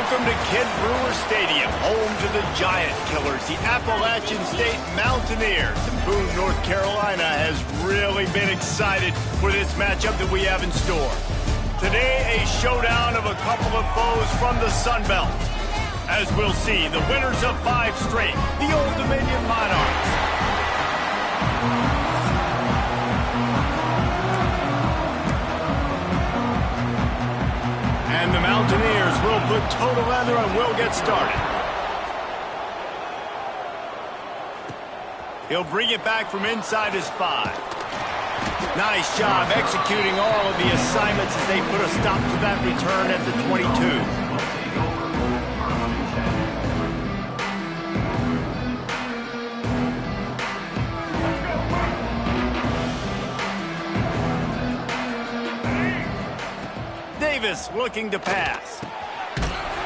Welcome to Kid Brewer Stadium, home to the Giant Killers, the Appalachian State Mountaineers. And Boone, North Carolina has really been excited for this matchup that we have in store. Today, a showdown of a couple of foes from the Sun Belt. As we'll see, the winners of 5 straight, the Old Dominion Monarchs. And the Mountaineers will put total leather and will get started. He'll bring it back from inside his 5. Nice job executing all of the assignments as they put a stop to that return at the 22. Davis looking to pass.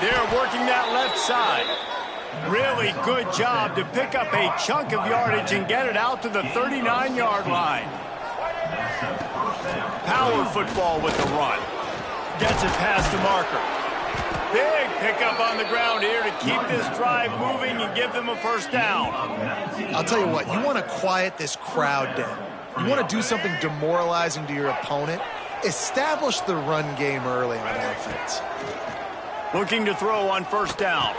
They're working that left side. Really good job to pick up a chunk of yardage and get it out to the 39-yard line. Power football with the run. Gets it past the marker. Big pickup on the ground here to keep this drive moving and give them a first down. I'll tell you what, you want to quiet this crowd down. You want to do something demoralizing to your opponent. Establish the run game early on offense. Looking to throw on first down.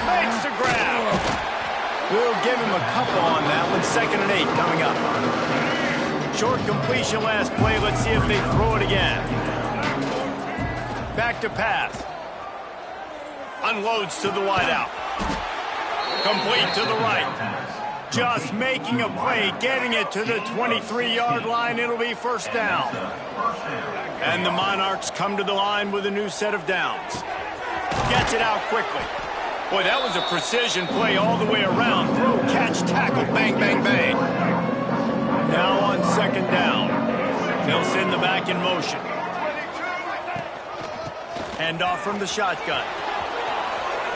Makes the grab. We'll give him a couple on that one. 2nd and 8 coming up. Short completion last play. Let's see if they throw it again. Back to pass. Unloads to the wideout. Complete to the right. Just making a play, getting it to the 23-yard line. It'll be first down. And the Monarchs come to the line with a new set of downs. Gets it out quickly. Boy, that was a precision play all the way around. Throw, catch, tackle, bang, bang, bang. Now on 2nd down. They'll send the back in motion. Hand off from the shotgun.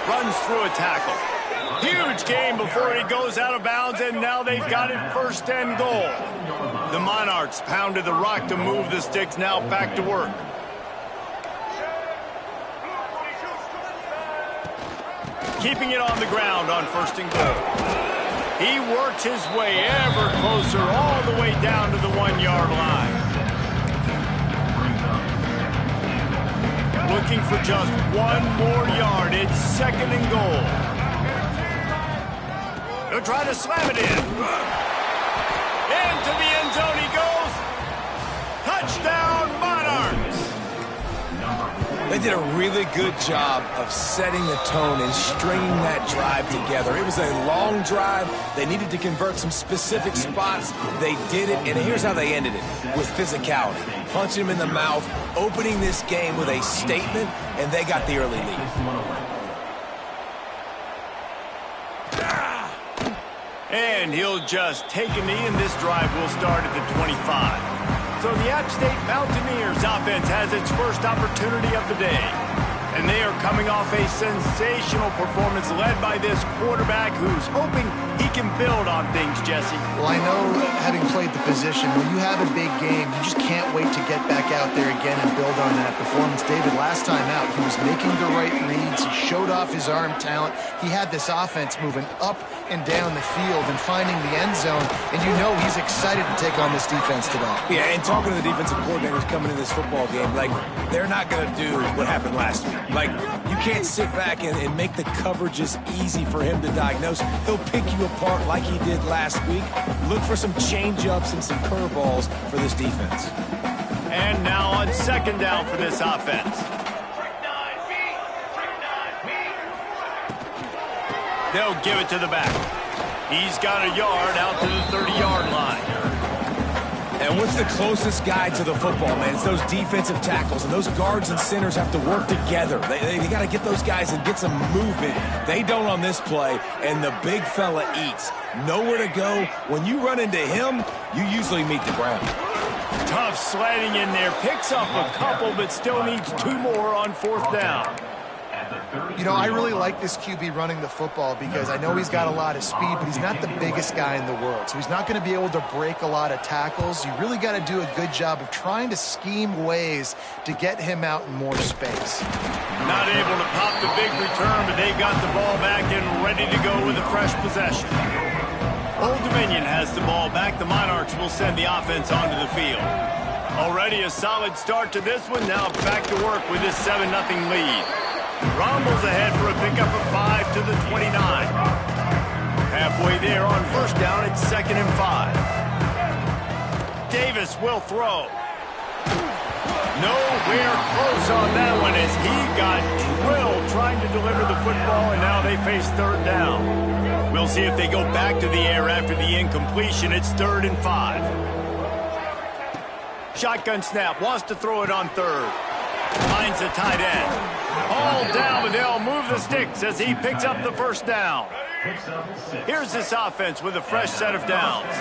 Runs through a tackle. Huge gain before he goes out of bounds, and now they've got it 1st and goal. The Monarchs pounded the rock to move the sticks, now back to work. Keeping it on the ground on 1st and goal. He works his way ever closer all the way down to the 1-yard line. Looking for just 1 more yard. It's 2nd and goal. He'll try to slam it in. Into the end zone he goes. Touchdown, Monarchs. They did a really good job of setting the tone and stringing that drive together. It was a long drive. They needed to convert some specific spots. They did it, and here's how they ended it, with physicality. Punching him in the mouth, opening this game with a statement, and they got the early lead. And he'll just take a knee, and this drive will start at the 25. So the App State Mountaineers offense has its first opportunity of the day. And they are coming off a sensational performance led by this quarterback who's hoping he can build on things, Jesse. Well, I know, having played the position, when you have a big game, you just can't wait to get back out there again and build on that performance. David, last time out, he was making the right reads. He showed off his arm talent. He had this offense moving up and down the field and finding the end zone. And you know he's excited to take on this defense today. Yeah, and talking to the defensive coordinators coming in this football game, like, they're not going to do what happened last week. Like, you can't sit back and make the coverages easy for him to diagnose. He'll pick you apart like he did last week. Look for some change-ups and some curveballs for this defense. And now on 2nd down for this offense. They'll give it to the back. He's got a yard out to the 30-yard line. And what's the closest guy to the football, man? It's those defensive tackles, and those guards and centers have to work together. They got to get those guys and get some movement. They don't on this play, and the big fella eats. Nowhere to go. When you run into him, you usually meet the ground. Tough sledding in there. Picks up a couple, but still needs 2 more on 4th down. You know, I really like this QB running the football because I know he's got a lot of speed, but he's not the biggest guy in the world. So he's not going to be able to break a lot of tackles. You really got to do a good job of trying to scheme ways to get him out in more space. Not able to pop the big return, but they got the ball back and ready to go with a fresh possession. Old Dominion has the ball back. The Monarchs will send the offense onto the field. Already a solid start to this one. Now back to work with this 7-0 lead. Rumbles ahead for a pickup of 5 to the 29. Halfway there on first down, it's 2nd and 5. Davis will throw. Nowhere close on that one as he got drilled trying to deliver the football, and now they face 3rd down. We'll see if they go back to the air after the incompletion. It's 3rd and 5. Shotgun snap, wants to throw it on 3rd. Finds the tight end. All down, but they'll move the sticks as he picks up the first down. Here's this offense with a fresh set of downs.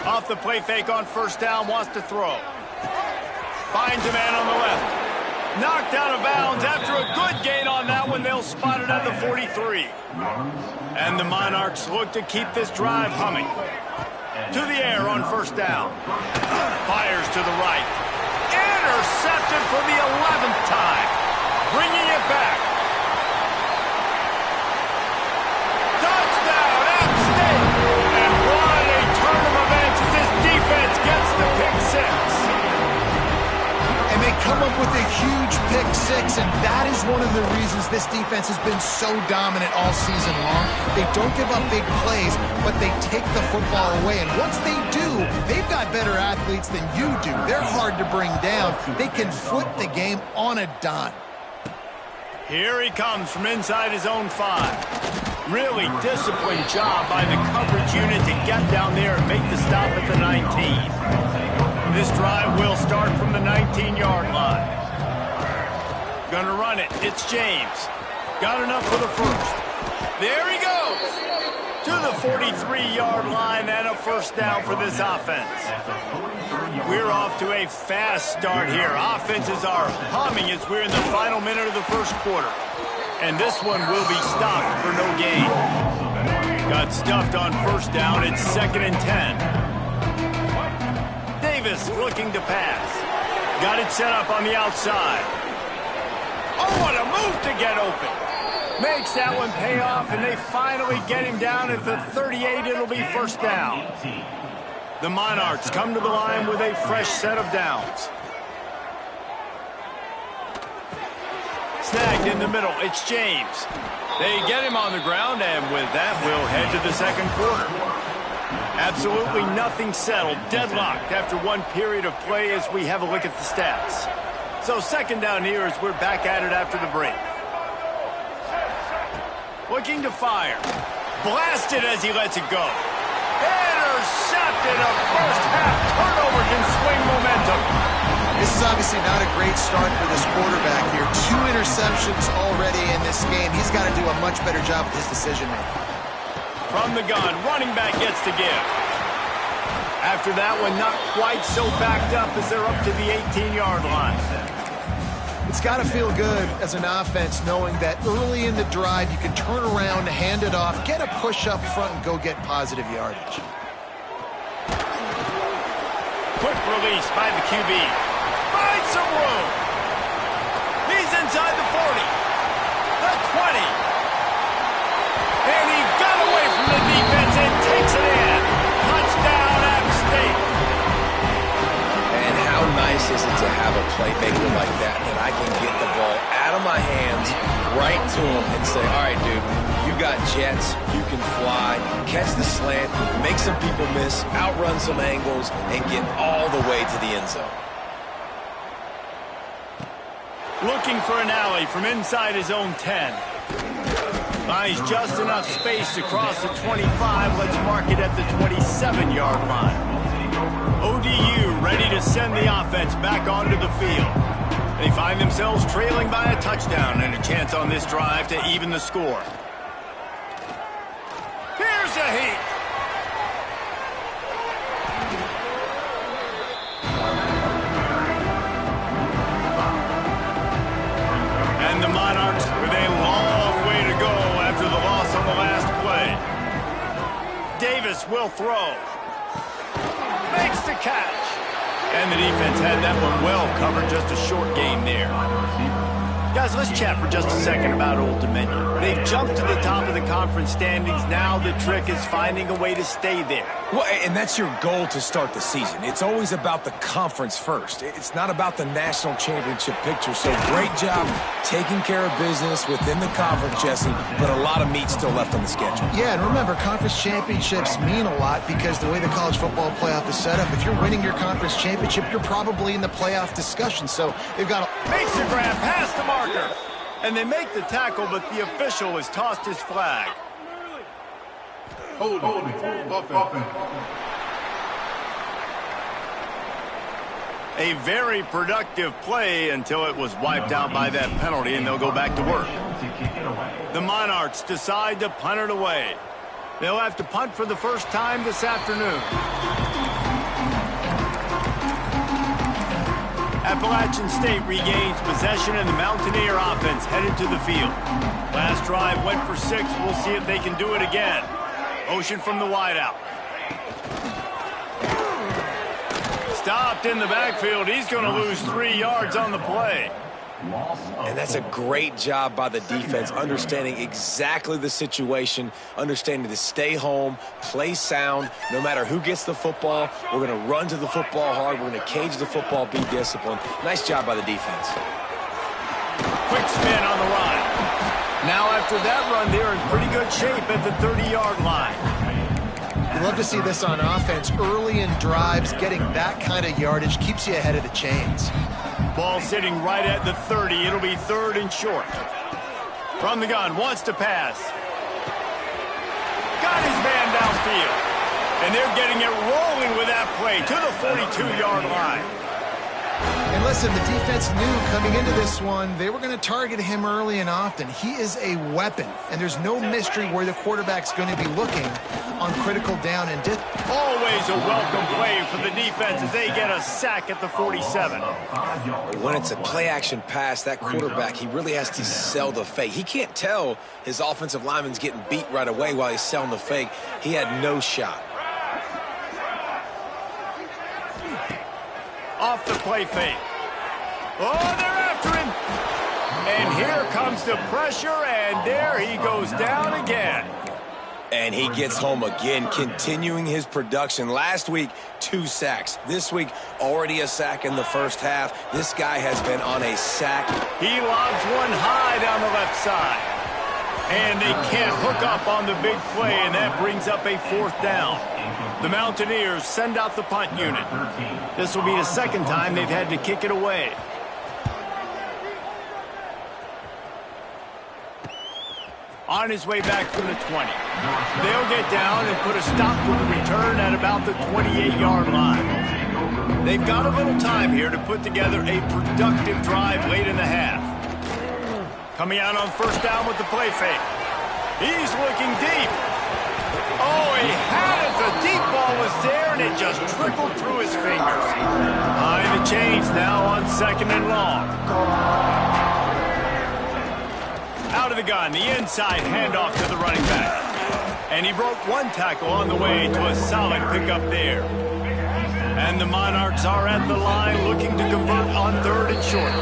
Off the play fake on first down, wants to throw. Finds a man on the left. Knocked out of bounds. After a good gain on that one, they'll spot it at the 43. And the Monarchs look to keep this drive humming. To the air on first down. Fires to the right. Intercepted for the 11th time. Bringing it back. Touchdown, App State. And what a turn of events as this defense gets the pick 6. And they come up with a huge pick 6, and that is one of the reasons this defense has been so dominant all season long. They don't give up big plays, but they take the football away. And once they do, they've got better athletes than you do. They're hard to bring down. They can flip the game on a dime. Here he comes from inside his own 5. Really disciplined job by the coverage unit to get down there and make the stop at the 19. This drive will start from the 19-yard line. Gonna run it. It's James. Got enough for the first. There he goes. To the 43-yard line and a first down for this offense. We're off to a fast start here. Offenses are humming as we're in the final minute of the first quarter. And this one will be stopped for no gain. Got stuffed on first down. It's 2nd and 10. Davis looking to pass. Got it set up on the outside. Oh, what a move to get open. Makes that one pay off, and they finally get him down at the 38. It'll be first down. The Monarchs come to the line with a fresh set of downs. Snagged in the middle. It's James. They get him on the ground, and with that, we'll head to the second quarter. Absolutely nothing settled. Deadlocked after one period of play as we have a look at the stats. So 2nd down here as we're back at it after the break. Looking to fire. Blasted as he lets it go. Intercepted. A first half turnover can swing momentum. This is obviously not a great start for this quarterback here. 2 interceptions already in this game. He's got to do a much better job with his decision-making. From the gun, running back gets to give. After that one, not quite so backed up as they're up to the 18-yard line. It's got to feel good as an offense knowing that early in the drive you can turn around, hand it off, get a push up front, and go get positive yardage. Quick release by the QB. Finds some room. He's inside the 40. The 20. And he got away from the defense and takes it in. Touchdown, App State. And how nice is it to have a playmaker like that I can get the ball out of my hands right to him and say, all right, dude, you got jets, you can fly, catch the slant, make some people miss, outrun some angles, and get all the way to the end zone. Looking for an alley from inside his own 10. Buys just enough space to cross the 25. Let's mark it at the 27-yard line. ODU ready to send the offense back onto the field. They find themselves trailing by a touchdown and a chance on this drive to even the score. Here's a heat. Davis will throw. Makes the catch. And the defense had that one well covered, just a short gain there. Guys, let's chat for just a second about Old Dominion. They've jumped to the top of the conference standings. Now the trick is finding a way to stay there. Well, and that's your goal to start the season. It's always about the conference first. It's not about the national championship picture. So great job taking care of business within the conference, Jesse, but a lot of meat still left on the schedule. Yeah, and remember, conference championships mean a lot because the way the college football playoff is set up, if you're winning your conference championship, you're probably in the playoff discussion. So they've got a... Makes the grab past the marker. And they make the tackle, but the official has tossed his flag. Hold it. A very productive play until it was wiped out by that penalty, and they'll go back to work. The Monarchs decide to punt it away. They'll have to punt for the first time this afternoon. Appalachian State regains possession, and the Mountaineer offense headed to the field. Last drive went for 6. We'll see if they can do it again. Motion from the wideout. Stopped in the backfield. He's going to lose 3 yards on the play. And that's a great job by the defense, understanding exactly the situation, understanding to stay home, play sound. No matter who gets the football, we're going to run to the football hard. We're going to cage the football, be disciplined. Nice job by the defense. Quick spin on the run. Now after that run, they're in pretty good shape at the 30-yard line. You love to see this on offense. Early in drives, getting that kind of yardage keeps you ahead of the chains. Ball sitting right at the 30. It'll be 3rd and short. From the gun, wants to pass. Got his man downfield. And they're getting it rolling with that play to the 42-yard line. And listen, the defense knew coming into this one, they were going to target him early and often. He is a weapon, and there's no mystery where the quarterback's going to be looking on critical down and distance. Always a welcome play for the defense as they get a sack at the 47. When it's a play-action pass, that quarterback, he really has to sell the fake. He can't tell his offensive lineman's getting beat right away while he's selling the fake. He had no shot. Off the play fake. Oh, they're after him. And here comes the pressure, and there he goes down again. And he gets home again, continuing his production. Last week, 2 sacks. This week, already a sack in the first half. This guy has been on a sack. He lobs one high down the left side. And they can't hook up on the big play, and that brings up a 4th down. The Mountaineers send out the punt unit. This will be the 2nd time they've had to kick it away. On his way back from the 20. They'll get down and put a stop to the return at about the 28-yard line. They've got a little time here to put together a productive drive late in the half. Coming out on 1st down with the play fake. He's looking deep. Oh, he had it. The deep ball was there, and it just trickled through his fingers. Behind the chains now on 2nd and long. Out of the gun, the inside handoff to the running back. And he broke 1 tackle on the way to a solid pickup there. And the Monarchs are at the line looking to convert on 3rd and short.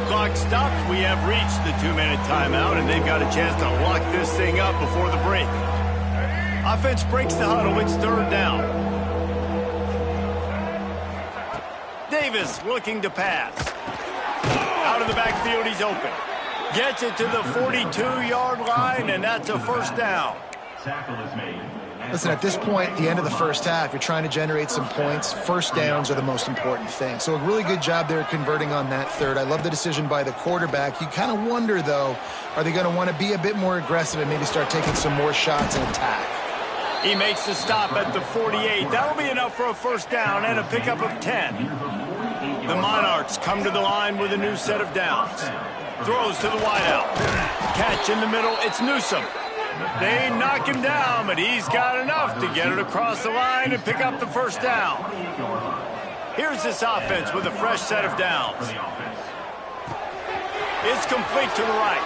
Clock stops. We have reached the 2-minute timeout, and they've got a chance to lock this thing up before the break. Offense breaks the huddle. It's 3rd down. Davis looking to pass. Out of the backfield, he's open. Gets it to the 42-yard line, and that's a 1st down. Listen, at this point, the end of the first half, you're trying to generate some points. 1st downs are the most important thing. So a really good job there converting on that 3rd. I love the decision by the quarterback. You kind of wonder, though, are they going to want to be a bit more aggressive and maybe start taking some more shots and attack? He makes the stop at the 48. That'll be enough for a 1st down and a pickup of 10. The Monarchs come to the line with a new set of downs. Throws to the wideout. Catch in the middle. It's Newsome. They knock him down, but he's got enough to get it across the line and pick up the 1st down. Here's this offense with a fresh set of downs. It's complete to the right.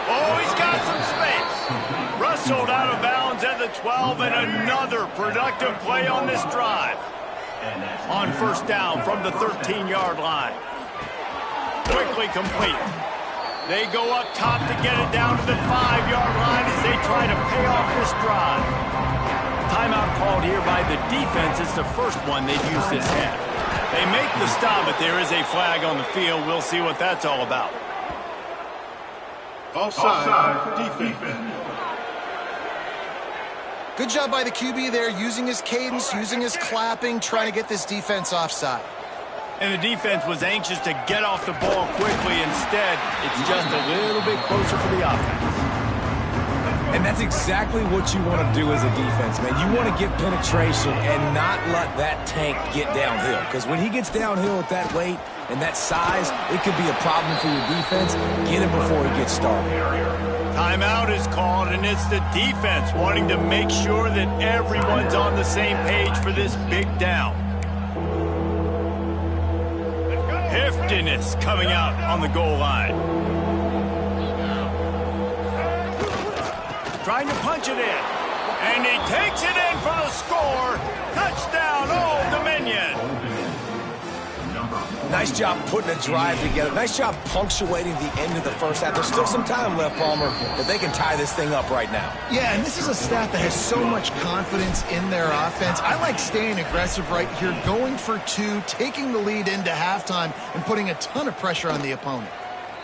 Oh, he's got some space. Wrestled out of bounds at the 12, and another productive play on this drive. On first down from the 13-yard line. Quickly complete. They go up top to get it down to the 5-yard line as they try to pay off this drive. Timeout called here by the defense. It's the first one they've used this half. They make the stop, but there is a flag on the field. We'll see what that's all about. Offside, defense. Good job by the QB there, using his cadence, using his clapping, trying to get this defense offside. And the defense was anxious to get off the ball quickly. Instead, it's just a little bit closer for the offense. And that's exactly what you want to do as a defense, man. You want to get penetration and not let that tank get downhill. Because when he gets downhill at that weight and that size, it could be a problem for your defense. Get him before he gets started. Timeout is called, and it's the defense wanting to make sure that everyone's on the same page for this big down. Heftiness coming out on the goal line. Trying to punch it in. And he takes it in for the score. Touchdown, Old Dominion. Nice job putting a drive together. Nice job punctuating the end of the first half. There's still some time left, Palmer, that they can tie this thing up right now. Yeah, and this is a staff that has so much confidence in their offense. I like staying aggressive right here, going for two, taking the lead into halftime, and putting a ton of pressure on the opponent.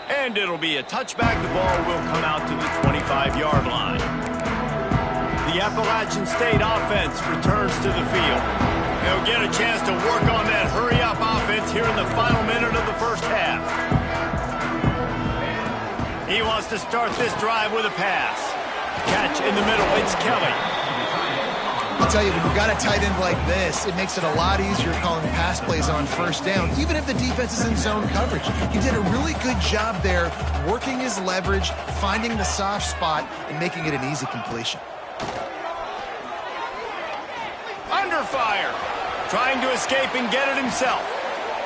And it'll be a touchback. The ball will come out to the 25-yard line. The Appalachian State offense returns to the field. They'll get a chance to work on that hurry-up offense here in the final minute of the first half. He wants to start this drive with a pass. Catch in the middle. It's Kelly. I'll tell you, when you've got a tight end like this, it makes it a lot easier calling pass plays on first down, even if the defense is in zone coverage. He did a really good job there, working his leverage, finding the soft spot, and making it an easy completion. Under fire. Trying to escape and get it himself.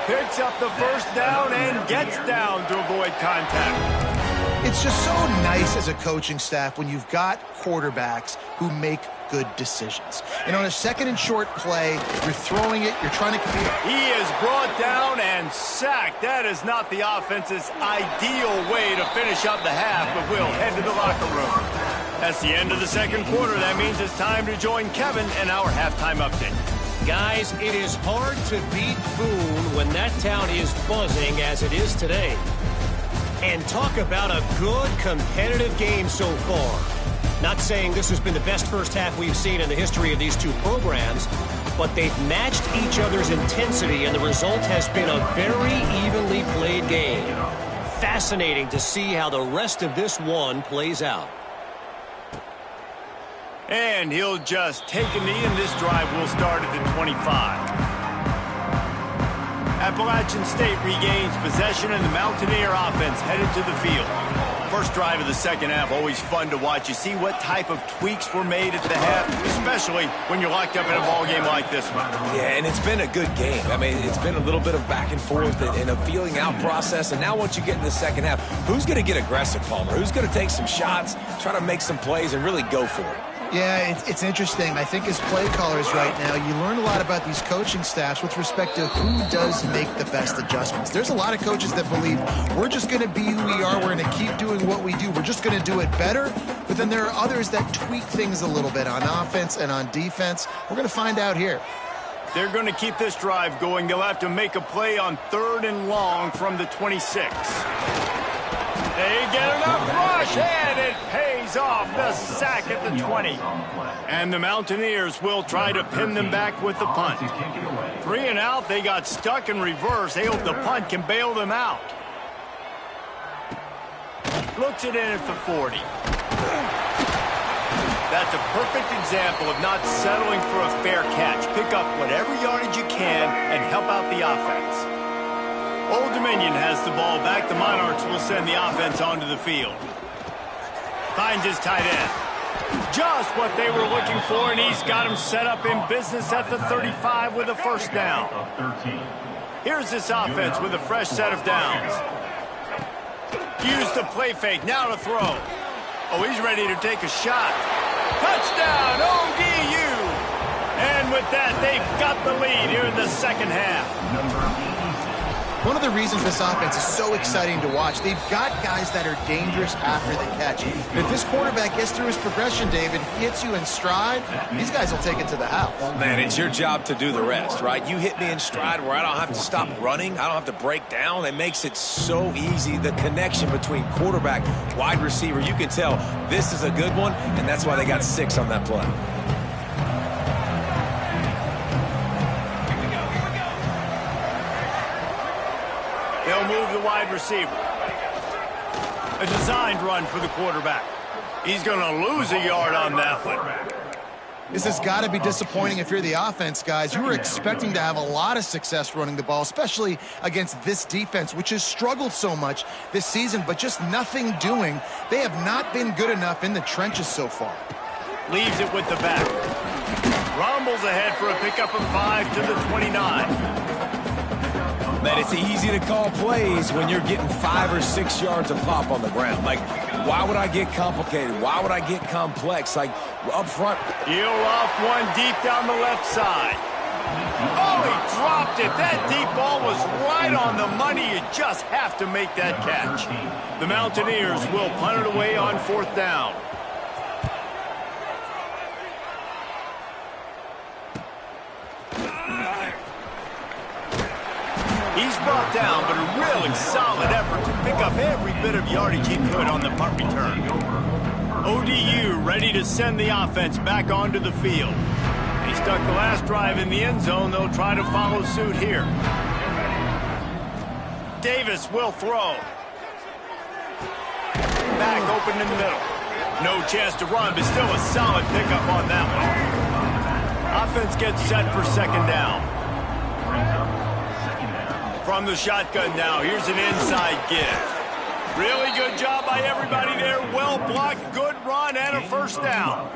Picks up the first down and gets down to avoid contact. It's just so nice as a coaching staff when you've got quarterbacks who make good decisions. And on a second and short play, you're throwing it, you're trying to complete. He is brought down and sacked. That is not the offense's ideal way to finish up the half, but we'll head to the locker room. That's the end of the second quarter. That means it's time to join Kevin and our halftime update. Guys, it is hard to beat Boone when that town is buzzing as it is today. And talk about a good competitive game so far. Not saying this has been the best first half we've seen in the history of these two programs, but they've matched each other's intensity, and the result has been a very evenly played game. Fascinating to see how the rest of this one plays out. And he'll just take a knee, and this drive will start at the 25. Appalachian State regains possession, and the Mountaineer offense headed to the field. First drive of the second half, always fun to watch. You see what type of tweaks were made at the half, especially when you're locked up in a ball game like this one. Yeah, and it's been a good game. I mean, it's been a little bit of back and forth and a feeling out process. And now once you get in the second half, who's going to get aggressive, Palmer? Who's going to take some shots, try to make some plays, and really go for it? Yeah, it's interesting. I think as play callers right now, you learn a lot about these coaching staffs with respect to who does make the best adjustments. There's a lot of coaches that believe we're just going to be who we are. We're going to keep doing what we do. We're just going to do it better. But then there are others that tweak things a little bit on offense and on defense. We're going to find out here. They're going to keep this drive going. They'll have to make a play on 3rd and long from the 26. They get enough rush, and it pays off the sack at the 20. And the Mountaineers will try to pin them back with the punt. 3 and out, they got stuck in reverse. They hope the punt can bail them out. Looks it in at the 40. That's a perfect example of not settling for a fair catch. Pick up whatever yardage you can and help out the offense. Old Dominion has the ball back. The Monarchs will send the offense onto the field. Finds his tight end. Just what they were looking for, and he's got him set up in business at the 35 with a first down. Here's this offense with a fresh set of downs. Use the play fake, now to throw. Oh, he's ready to take a shot. Touchdown, ODU! And with that, they've got the lead here in the second half. One of the reasons this offense is so exciting to watch, they've got guys that are dangerous after the catch. And if this quarterback gets through his progression, David, hits you in stride, these guys will take it to the house. Man, it's your job to do the rest, right? You hit me in stride where I don't have to stop running. I don't have to break down. It makes it so easy. The connection between quarterback, wide receiver, you can tell this is a good one, and that's why they got 6 on that play. They'll move the wide receiver. A designed run for the quarterback. He's going to lose a yard on that one. This has got to be disappointing if you're the offense, guys. You were expecting to have a lot of success running the ball, especially against this defense, which has struggled so much this season, but just nothing doing. They have not been good enough in the trenches so far. Leaves it with the back. Rumbles ahead for a pickup of 5 to the 29. Man, it's easy to call plays when you're getting 5 or 6 yards of pop on the ground. Like, why would I get complicated? Why would I get complex? Like, up front. He'll off one deep down the left side. Oh, he dropped it. That deep ball was right on the money. You just have to make that catch. The Mountaineers will punt it away on 4th down. He's brought down, but a really solid effort to pick up every bit of yardage he could on the punt return. ODU ready to send the offense back onto the field. They stuck the last drive in the end zone. They'll try to follow suit here. Davis will throw. Back open in the middle. No chance to run, but still a solid pickup on that one. Offense gets set for 2nd down. From the shotgun now, here's an inside give. Really good job by everybody there. Well blocked, good run, and a 1st down.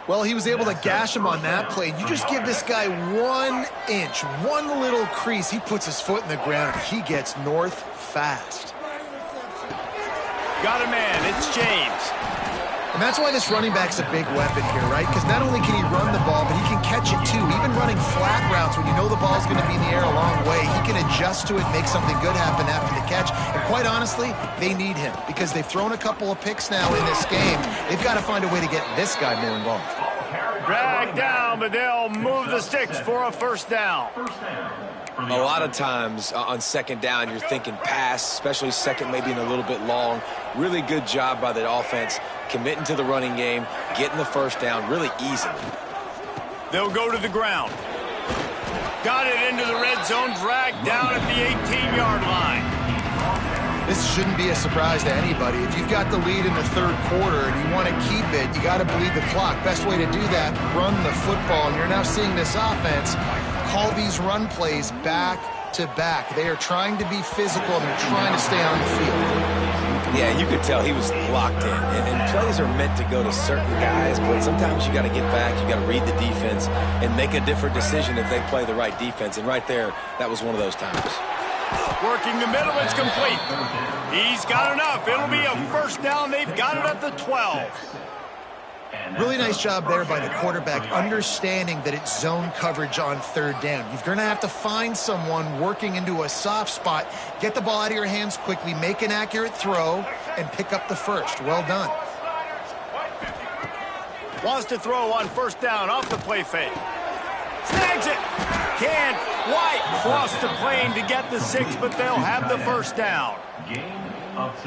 Well, he was able to gash him on that play. You just give this guy 1 inch, one little crease. He puts his foot in the ground, and he gets north fast. Got a man, it's James. And that's why this running back's a big weapon here, right? Because not only can he run the ball, but he can catch it too. Even running flat routes when you know the ball's going to be in the air a long way, he can adjust to it, make something good happen after the catch. And quite honestly, they need him because they've thrown a couple of picks now in this game. They've got to find a way to get this guy more involved. Drag down, but they'll move the sticks for a 1st down. A lot of times on 2nd down, you're thinking pass, especially 2nd, maybe in a little bit long. Really good job by the offense, committing to the running game, getting the 1st down really easily. They'll go to the ground. Got it into the red zone, dragged down at the 18-yard line. This shouldn't be a surprise to anybody. If you've got the lead in the 3rd quarter and you want to keep it, you got to bleed the clock. Best way to do that, run the football. And you're now seeing this offense call these run plays back to back. They are trying to be physical and they're trying to stay on the field. Yeah, you could tell he was locked in. And plays are meant to go to certain guys, but sometimes you got to get back, you got to read the defense and make a different decision if they play the right defense. And right there, that was one of those times. Working the middle, it's complete. He's got enough. It'll be a 1st down. They've got it at the 12. Really nice job there by the quarterback, understanding that it's zone coverage on 3rd down. You're going to have to find someone working into a soft spot, get the ball out of your hands quickly, make an accurate throw, and pick up the 1st. Well done. Wants to throw on 1st down off the play fake. Snags it. Can't quite cross the plane to get the 6, but they'll have the 1st down.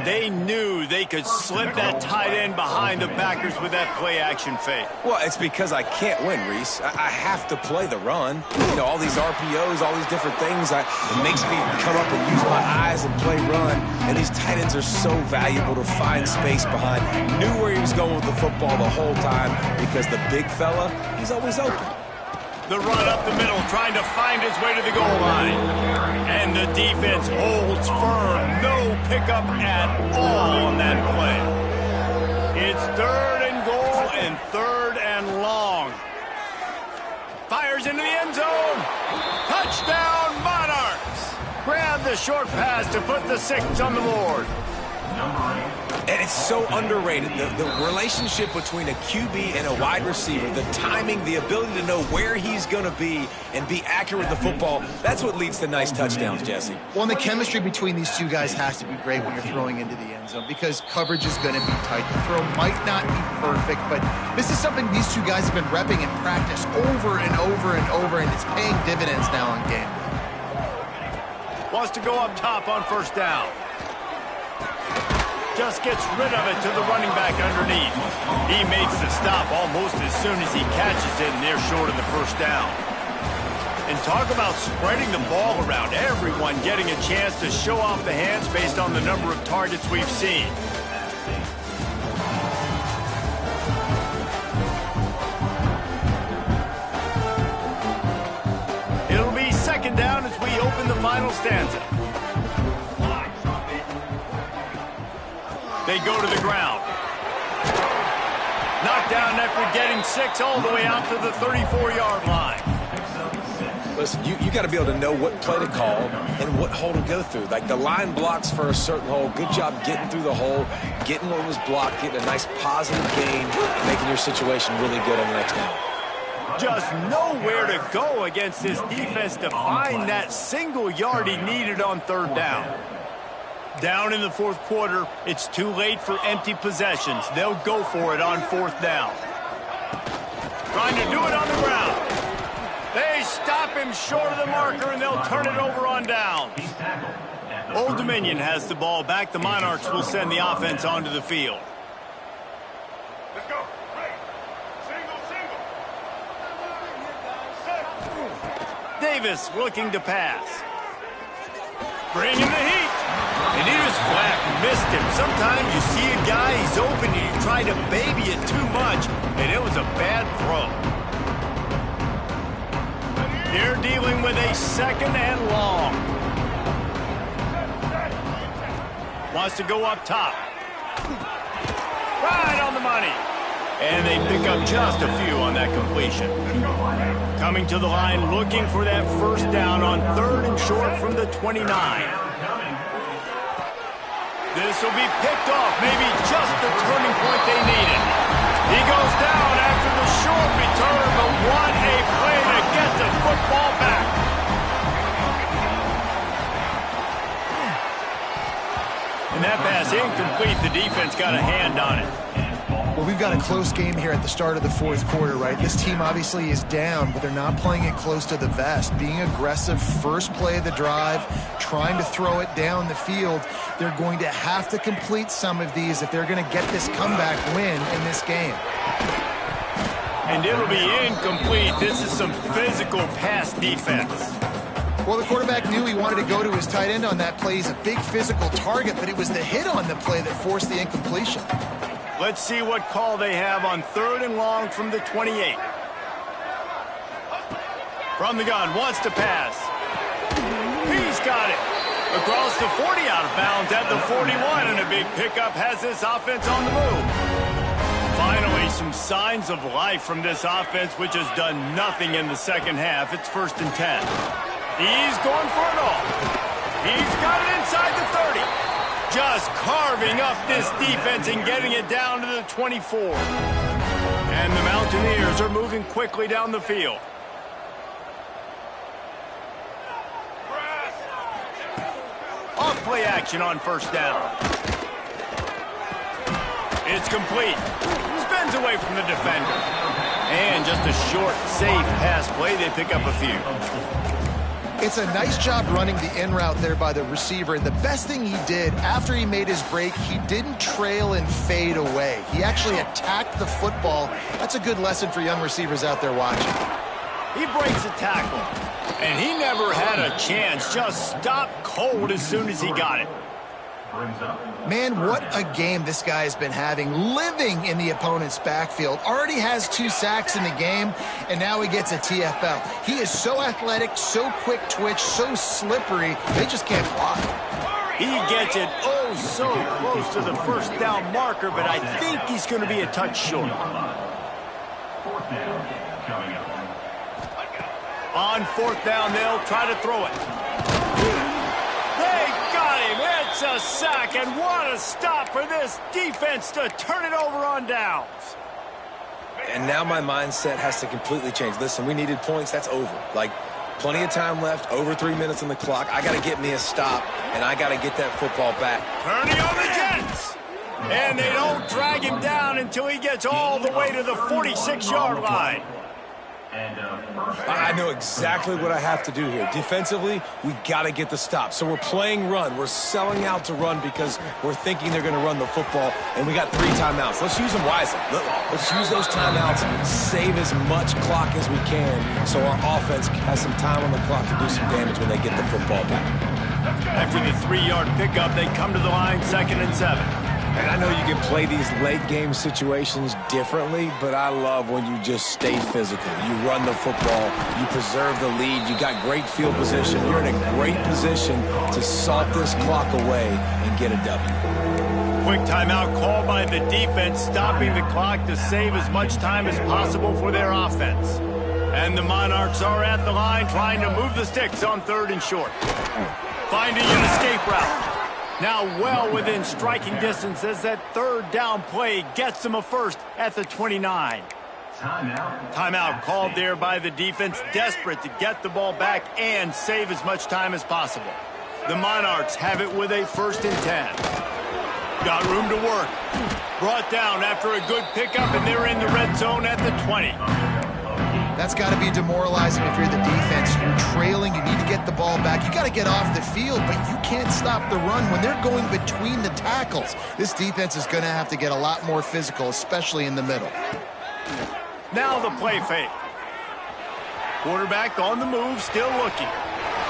They knew they could slip that tight end behind the backers with that play-action fake. Well, it's because I can't win, Reese. I have to play the run. You know, all these RPOs, all these different things. It makes me come up and use my eyes and play run. And these tight ends are so valuable to find space behind. Knew where he was going with the football the whole time because the big fella, he's always open. The run up the middle, trying to find his way to the goal line. And the defense holds firm. No pickup at all on that play. It's 3rd and goal and 3rd and long. Fires into the end zone. Touchdown, Monarchs. Grab the short pass to put the 6 on the board. And it's so underrated. The relationship between a QB and a wide receiver, the timing, the ability to know where he's going to be and be accurate with the football, that's what leads to nice touchdowns, Jesse. Well, and the chemistry between these two guys has to be great when you're throwing into the end zone because coverage is going to be tight. The throw might not be perfect, but this is something these two guys have been repping in practice over and over and over, and it's paying dividends now on game. Wants to go up top on first down. Just gets rid of it to the running back underneath. He makes the stop almost as soon as he catches it, and they're short of the first down. And talk about spreading the ball around. Everyone getting a chance to show off the hands based on the number of targets we've seen. It'll be second down as we open the final stanza. They go to the ground. Knocked down after getting 6 all the way out to the 34-yard line. Listen, you got to be able to know what play to call and what hole to go through. Like the line blocks for a certain hole. Good job getting through the hole, getting what was blocked, getting a nice positive gain, making your situation really good on the next down. Just nowhere to go against this defense to find that single yard he needed on third down. Down in the fourth quarter, it's too late for empty possessions. They'll go for it on fourth down. Trying to do it on the ground. They stop him short of the marker, and they'll turn it over on downs. Old Dominion has the ball back. The Monarchs will send the offense onto the field. Let's go. Single. Davis looking to pass. Bringing the heat. And he just flat missed him. Sometimes you see a guy, he's open, and you try to baby it too much, and it was a bad throw. They're dealing with a second and long. Wants to go up top. Right on the money. And they pick up just a few on that completion. Coming to the line, looking for that first down on third and short from the 29. This will be picked off, maybe just the turning point they needed. He goes down after the short return, but what a play to get the football back. And that pass incomplete. The defense got a hand on it. Well, we've got a close game here at the start of the fourth quarter, right? This team obviously is down, but they're not playing it close to the vest. Being aggressive, first play of the drive, trying to throw it down the field. They're going to have to complete some of these if they're going to get this comeback win in this game. And it'll be incomplete. This is some physical pass defense. Well, the quarterback knew he wanted to go to his tight end on that play. He's a big physical target, but it was the hit on the play that forced the incompletion. Let's see what call they have on third and long from the 28. From the gun, wants to pass. He's got it. Across the 40, out of bounds at the 41, and a big pickup has this offense on the move. Finally, some signs of life from this offense, which has done nothing in the second half. It's 1st and 10. He's going for it all. He's got it inside the 30. Just carving up this defense and getting it down to the 24. And the Mountaineers are moving quickly down the field. Off play action on first down. It's complete. Spins away from the defender. And just a short, safe pass play. They pick up a few. It's a nice job running the in route there by the receiver. And the best thing he did after he made his break, he didn't trail and fade away. He actually attacked the football. That's a good lesson for young receivers out there watching. He breaks a tackle. And he never had a chance. Just stopped cold as soon as he got it. Man, what a game this guy has been having, living in the opponent's backfield. Already has 2 sacks in the game, and now he gets a TFL. He is so athletic, so quick twitch, so slippery, they just can't block. He gets it oh so close to the first down marker, but I think he's going to be a touch short. On fourth down, they'll try to throw it. They got him. It's That's a sack, and what a stop for this defense to turn it over on downs. And now my mindset has to completely change. Listen, we needed points. That's over. Like, plenty of time left, over 3 minutes on the clock. I got to get me a stop, and I got to get that football back. Turning on the Jets. And they don't drag him down until he gets all the way to the 46-yard line. I know exactly what I have to do here. Defensively, we got to get the stop. So we're playing run. We're selling out to run because we're thinking they're going to run the football, and we got 3 timeouts. Let's use them wisely. Let's use those timeouts, save as much clock as we can so our offense has some time on the clock to do some damage when they get the football back. After the 3-yard pickup, they come to the line, 2nd and 7. And I know you can play these late-game situations differently, but I love when you just stay physical. You run the football, you preserve the lead, you got great field position. You're in a great position to salt this clock away and get a W. Quick timeout called by the defense, stopping the clock to save as much time as possible for their offense. And the Monarchs are at the line trying to move the sticks on 3rd and short. Finding an escape route. Now well within striking distance as that 3rd down play gets them a first at the 29. Timeout called there by the defense, desperate to get the ball back and save as much time as possible. The Monarchs have it with a 1st and 10. Got room to work. Brought down after a good pickup, and they're in the red zone at the 20. That's got to be demoralizing if you're the defense. You're trailing. You need to get the ball back. You got to get off the field, but you can't stop the run when they're going between the tackles. This defense is going to have to get a lot more physical, especially in the middle. Now the play fake. Quarterback on the move, still looking.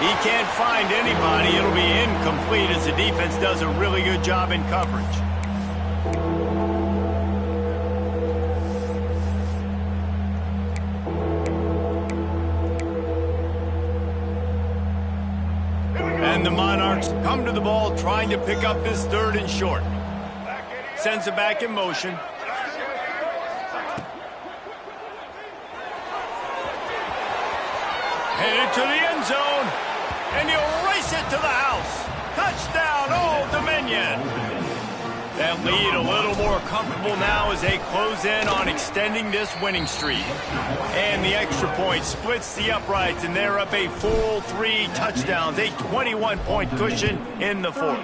He can't find anybody. It'll be incomplete as the defense does a really good job in coverage. And the Monarchs come to the ball trying to pick up this 3rd and short. Sends it back in motion. Headed to the end zone. And he'll race it to the house. Touchdown, Old Dominion. That lead a little more comfortable now as they close in on extending this winning streak. And the extra point splits the uprights, and they're up a full 3 touchdowns, a 21-point cushion in the 4th.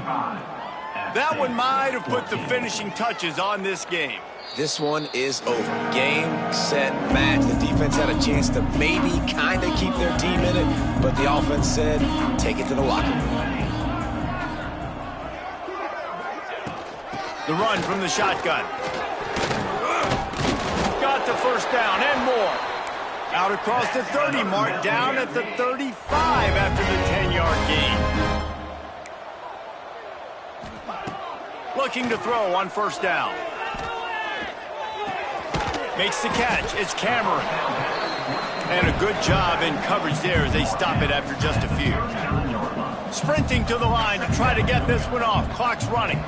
That one might have put the finishing touches on this game. This one is over. Game, set, match. The defense had a chance to maybe kind of keep their team in it, but the offense said, take it to the locker room. The run from the shotgun. Got the 1st down and more. Out across the 30 mark, down at the 35 after the 10-yard gain. Looking to throw on 1st down. Makes the catch. It's Cameron. And a good job in coverage there as they stop it after just a few. Sprinting to the line to try to get this one off. Clock's running.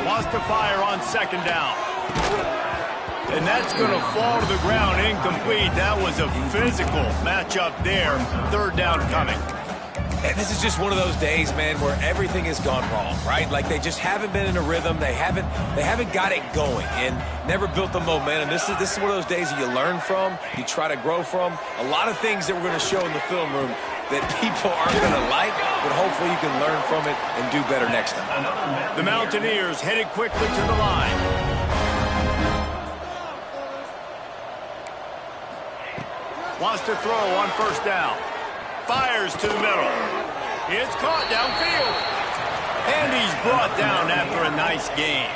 Wants to fire on 2nd down. And that's going to fall to the ground incomplete. That was a physical matchup there. 3rd down coming. And this is just one of those days, man, where everything has gone wrong, right? Like they just haven't been in a rhythm. They haven't got it going and never built the momentum. This is one of those days that you learn from, you try to grow from. A lot of things that we're going to show in the film room that people aren't going to like, but hopefully you can learn from it and do better next time. The Mountaineers headed quickly to the line. Wants to throw on 1st down. Fires to the middle. It's caught downfield. And he's brought down after a nice gain.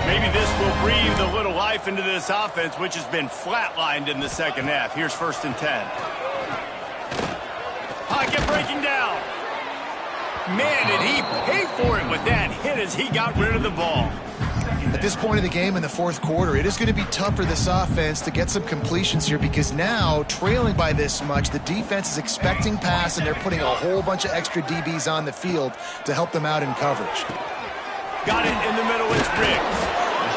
Maybe this will breathe a little life into this offense, which has been flatlined in the 2nd half. Here's 1st and 10. Pocket breaking down. Man, did he pay for it with that hit as he got rid of the ball. At this point of the game in the 4th quarter, it is going to be tough for this offense to get some completions here because now, trailing by this much, the defense is expecting pass and they're putting a whole bunch of extra DBs on the field to help them out in coverage. Got it in the middle, it's Riggs.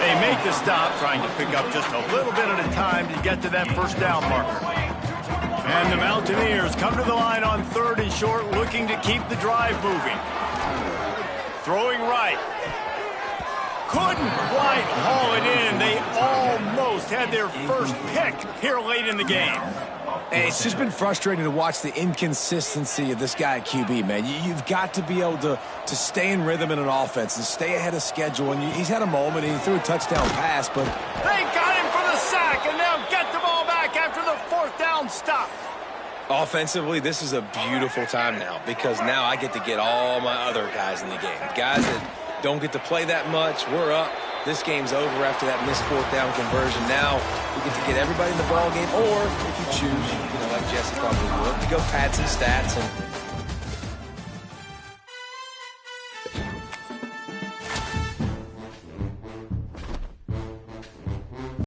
They make the stop, trying to pick up just a little bit at a time to get to that 1st down marker. And the Mountaineers come to the line on 3rd and short, looking to keep the drive moving. Throwing right. Couldn't quite haul it in. They almost had their first pick here late in the game. Hey, it's just been frustrating to watch the inconsistency of this guy at QB, man. You've got to be able to stay in rhythm in an offense and stay ahead of schedule. And he's had a moment, and he threw a touchdown pass, but They got him for the sack, and now get the ball back after the fourth down stop. offensively, this is a beautiful time now because now I get to get all my other guys in the game. Guys that don't get to play that much, we're up. This game's over after that missed fourth down conversion. Now we get to get everybody in the ball game, or if you choose, like Jesse probably would, to go pad some stats and